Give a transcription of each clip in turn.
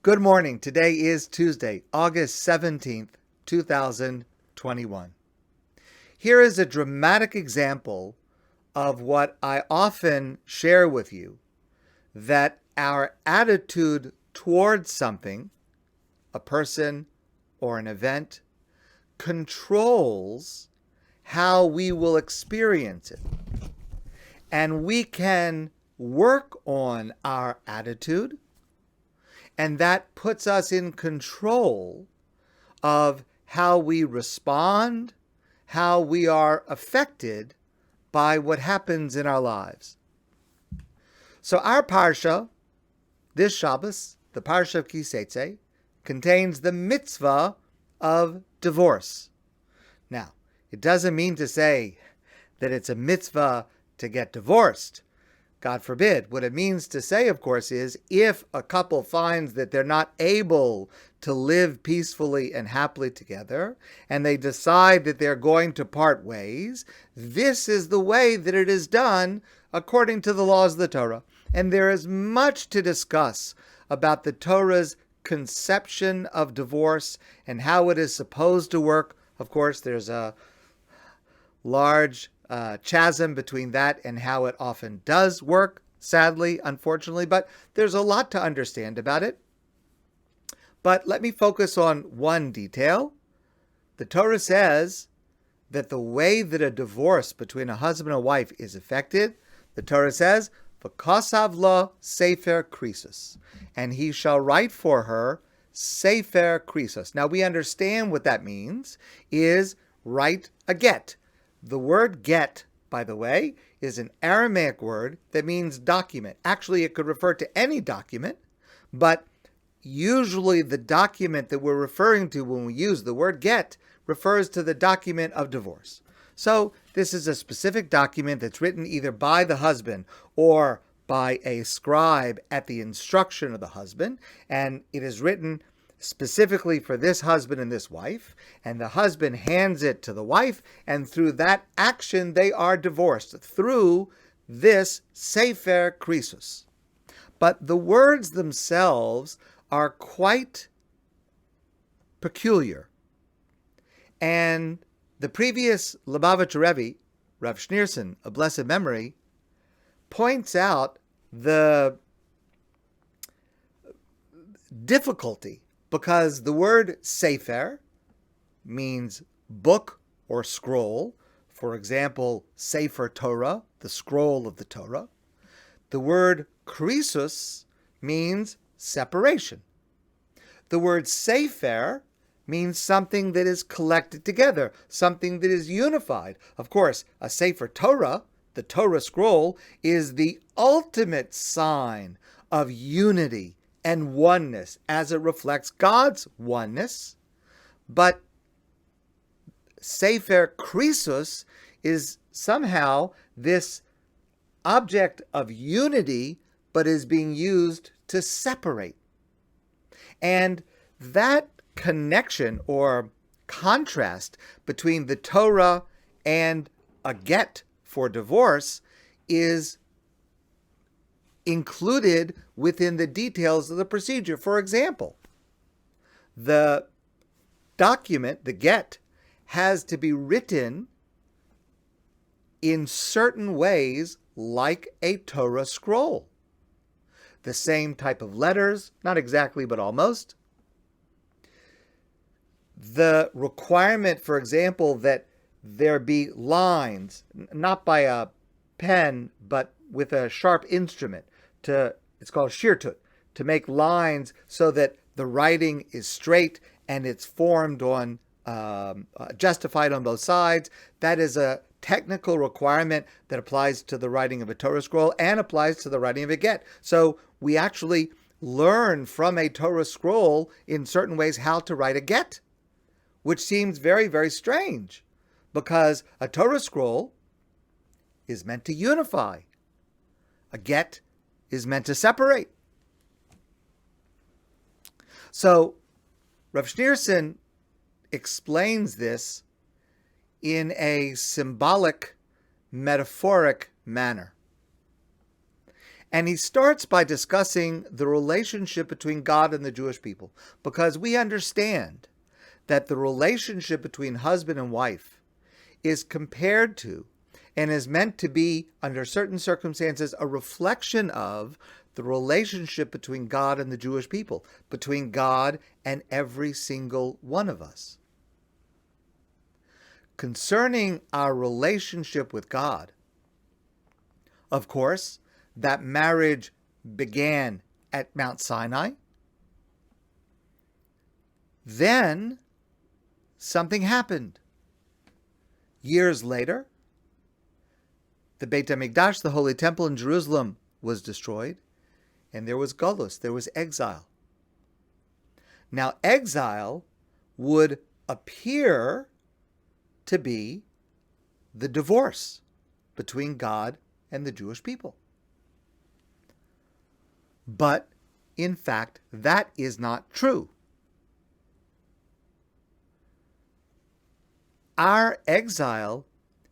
Good morning. Today is Tuesday, August 17th, 2021. Here is a dramatic example of what I often share with you, that our attitude towards something, a person or an event, controls how we will experience it. And we can work on our attitude, and that puts us in control of how we respond, how we are affected by what happens in our lives. So our parsha, this Shabbos, the parsha of Kisetze, contains the mitzvah of divorce. Now, it doesn't mean to say that it's a mitzvah to get divorced. God forbid. What it means to say, of course, is if a couple finds that they're not able to live peacefully and happily together, and they decide that they're going to part ways, this is the way that it is done according to the laws of the Torah. And there is much to discuss about the Torah's conception of divorce and how it is supposed to work. Of course, there's a large chasm between that and how it often does work, sadly, unfortunately, but there's a lot to understand about it. But let me focus on one detail. The Torah says that the way that a divorce between a husband and a wife is effected, the Torah says, V'kosav lo sefer krisos, and he shall write for her sefer krisos. Now we understand what that means, is write a get. The word get, by the way, is an Aramaic word that means document. Actually, it could refer to any document, but usually the document that we're referring to when we use the word get refers to the document of divorce. So this is a specific document that's written either by the husband or by a scribe at the instruction of the husband, and it is written specifically for this husband and this wife, and the husband hands it to the wife, and through that action they are divorced, through this sefer krisos. But the words themselves are quite peculiar. And the previous Lubavitcher Rebbe, Rav Schneerson, of blessed memory, points out the difficulty, because the word sefer means book or scroll. For example, Sefer Torah, the scroll of the Torah. The word krisos means separation. The word sefer means something that is collected together, something that is unified. Of course, a Sefer Torah, the Torah scroll, is the ultimate sign of unity and oneness, as it reflects God's oneness. But sefer krisos is somehow this object of unity, but is being used to separate. And that connection or contrast between the Torah and a get for divorce is included within the details of the procedure. For example, the document, the get, has to be written in certain ways like a Torah scroll. The same type of letters, not exactly, but almost. The requirement, for example, that there be lines, not by a pen, but with a sharp instrument, it's called shirtut, to make lines so that the writing is straight and it's formed on, justified on both sides. That is a technical requirement that applies to the writing of a Torah scroll and applies to the writing of a get. So we actually learn from a Torah scroll in certain ways how to write a get, which seems very, very strange, because a Torah scroll is meant to unify. A get is meant to separate. So Rav Schneerson explains this in a symbolic, metaphoric manner. And he starts by discussing the relationship between God and the Jewish people, because we understand that the relationship between husband and wife is compared to and is meant to be, under certain circumstances, a reflection of the relationship between God and the Jewish people, between God and every single one of us. Concerning our relationship with God, of course, that marriage began at Mount Sinai. Then something happened. Years later, the Beit HaMikdash, the Holy Temple in Jerusalem, was destroyed, and there was Golus, there was exile. Now, exile would appear to be the divorce between God and the Jewish people. But, in fact, that is not true. Our exile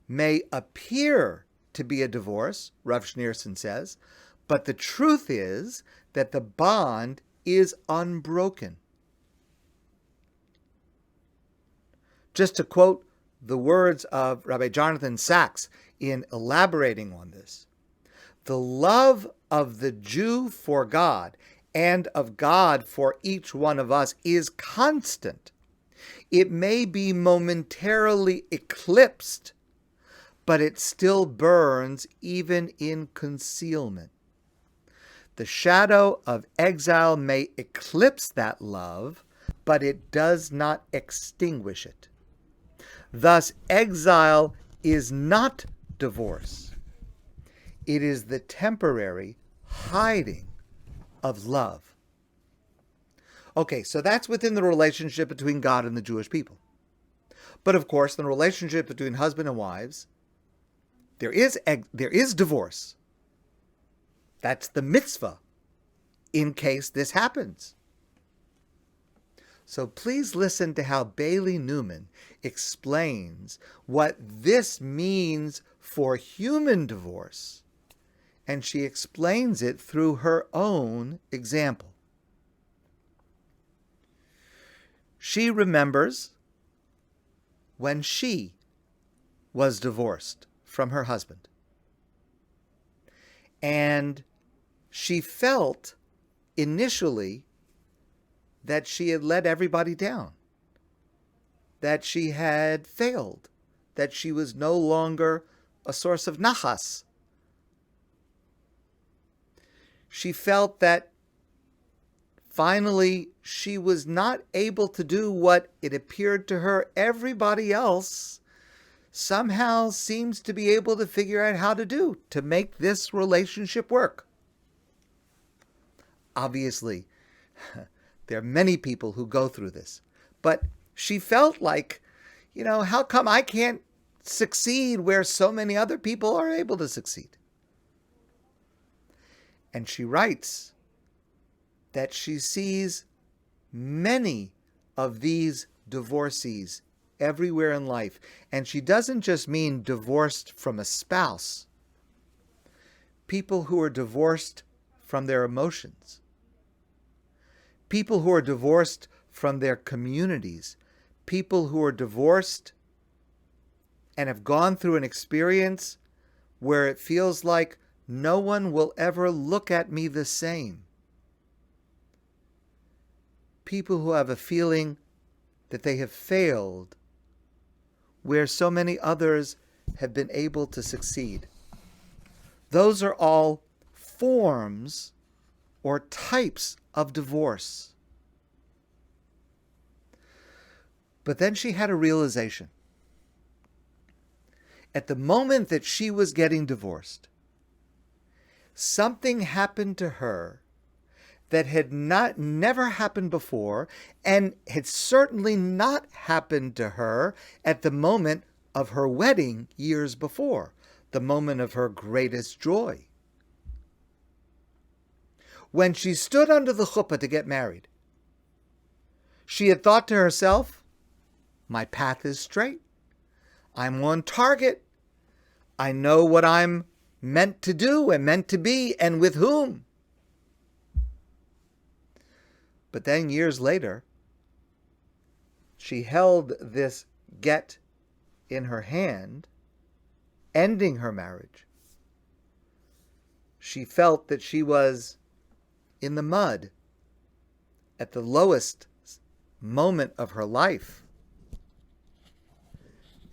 may appear to be a divorce, Rav Schneerson says, but the truth is that the bond is unbroken. Just to quote the words of Rabbi Jonathan Sachs in elaborating on this, the love of the Jew for God and of God for each one of us is constant. It may be momentarily eclipsed, but it still burns even in concealment. The shadow of exile may eclipse that love, but it does not extinguish it. Thus, exile is not divorce. It is the temporary hiding of love. Okay, so that's within the relationship between God and the Jewish people. But of course, in the relationship between husband and wives, there is divorce. That's the mitzvah in case this happens. So please listen to how Bailey Newman explains what this means for human divorce, and she explains it through her own example. She remembers when she was divorced from her husband. And she felt initially that she had let everybody down, that she had failed, that she was no longer a source of nachas. She felt that finally she was not able to do what it appeared to her everybody else somehow seems to be able to figure out how to do to make this relationship work. Obviously, there are many people who go through this, but she felt like, how come I can't succeed where so many other people are able to succeed? And she writes that she sees many of these divorcees everywhere in life. And she doesn't just mean divorced from a spouse. People who are divorced from their emotions. People who are divorced from their communities. People who are divorced and have gone through an experience where it feels like no one will ever look at me the same. People who have a feeling that they have failed where so many others have been able to succeed. Those are all forms or types of divorce. But then she had a realization. At the moment that she was getting divorced, something happened to her that had never happened before, and had certainly not happened to her at the moment of her wedding years before, the moment of her greatest joy. When she stood under the chuppah to get married, she had thought to herself, my path is straight. I'm on target. I know what I'm meant to do and meant to be and with whom. But then years later, she held this get in her hand, ending her marriage. She felt that she was in the mud at the lowest moment of her life.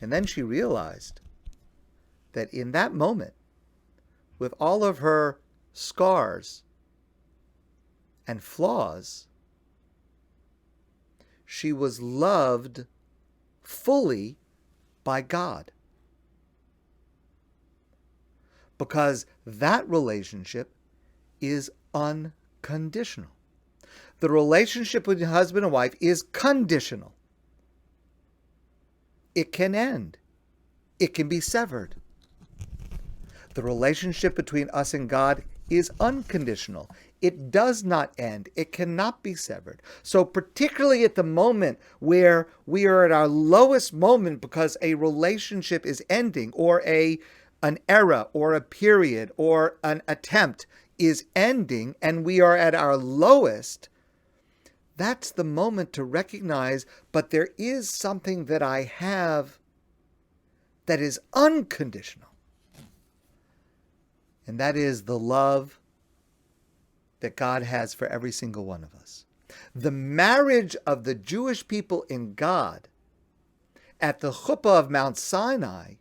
And then she realized that in that moment, with all of her scars and flaws, she was loved fully by God. Because that relationship is unconditional. The relationship with husband and wife is conditional. It can end. It can be severed. The relationship between us and God is unconditional. It does not end. It cannot be severed. So particularly at the moment where we are at our lowest moment because a relationship is ending, or an era or a period or an attempt is ending, and we are at our lowest, that's the moment to recognize, but there is something that I have that is unconditional. And that is the love that God has for every single one of us. The marriage of the Jewish people in God at the chuppah of Mount Sinai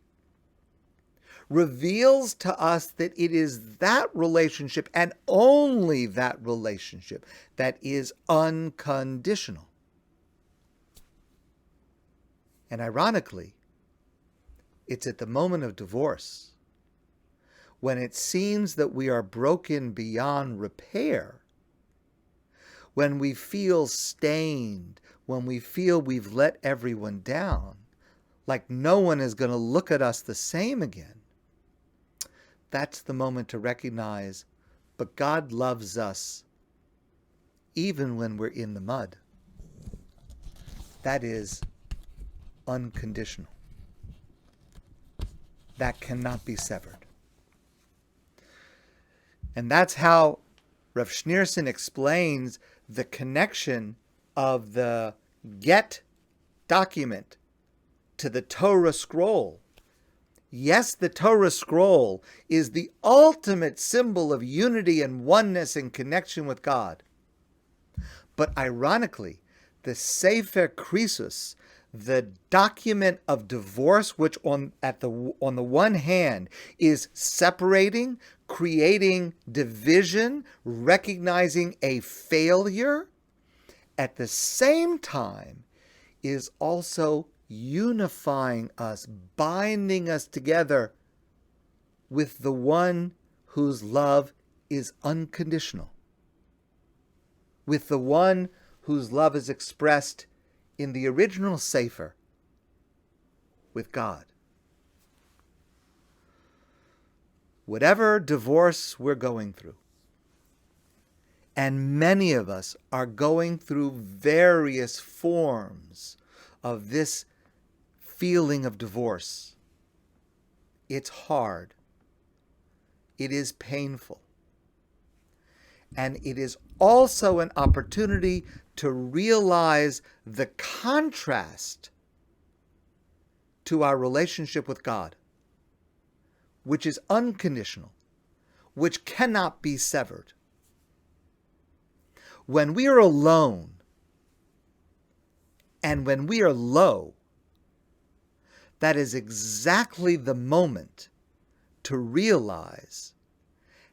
reveals to us that it is that relationship and only that relationship that is unconditional. And ironically, it's at the moment of divorce, when it seems that we are broken beyond repair, when we feel stained, when we feel we've let everyone down, like no one is going to look at us the same again, that's the moment to recognize, but God loves us even when we're in the mud. That is unconditional. That cannot be severed. And that's how Rav Schneerson explains the connection of the get document to the Torah scroll. Yes, the Torah scroll is the ultimate symbol of unity and oneness and connection with God. But ironically, the Sefer Krisus, the document of divorce, which on the one hand is separating, creating division, recognizing a failure, at the same time is also unifying us, binding us together with the one whose love is unconditional, with the one whose love is expressed in the original Sefer, with God. Whatever divorce we're going through, and many of us are going through various forms of this feeling of divorce. It's hard. It is painful. And it is also an opportunity to realize the contrast to our relationship with God, which is unconditional, which cannot be severed. When we are alone and when we are low, that is exactly the moment to realize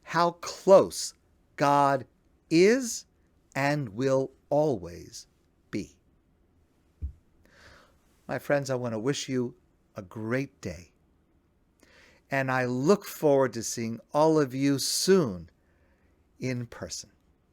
how close God is and will always be. My friends, I want to wish you a great day. And I look forward to seeing all of you soon in person.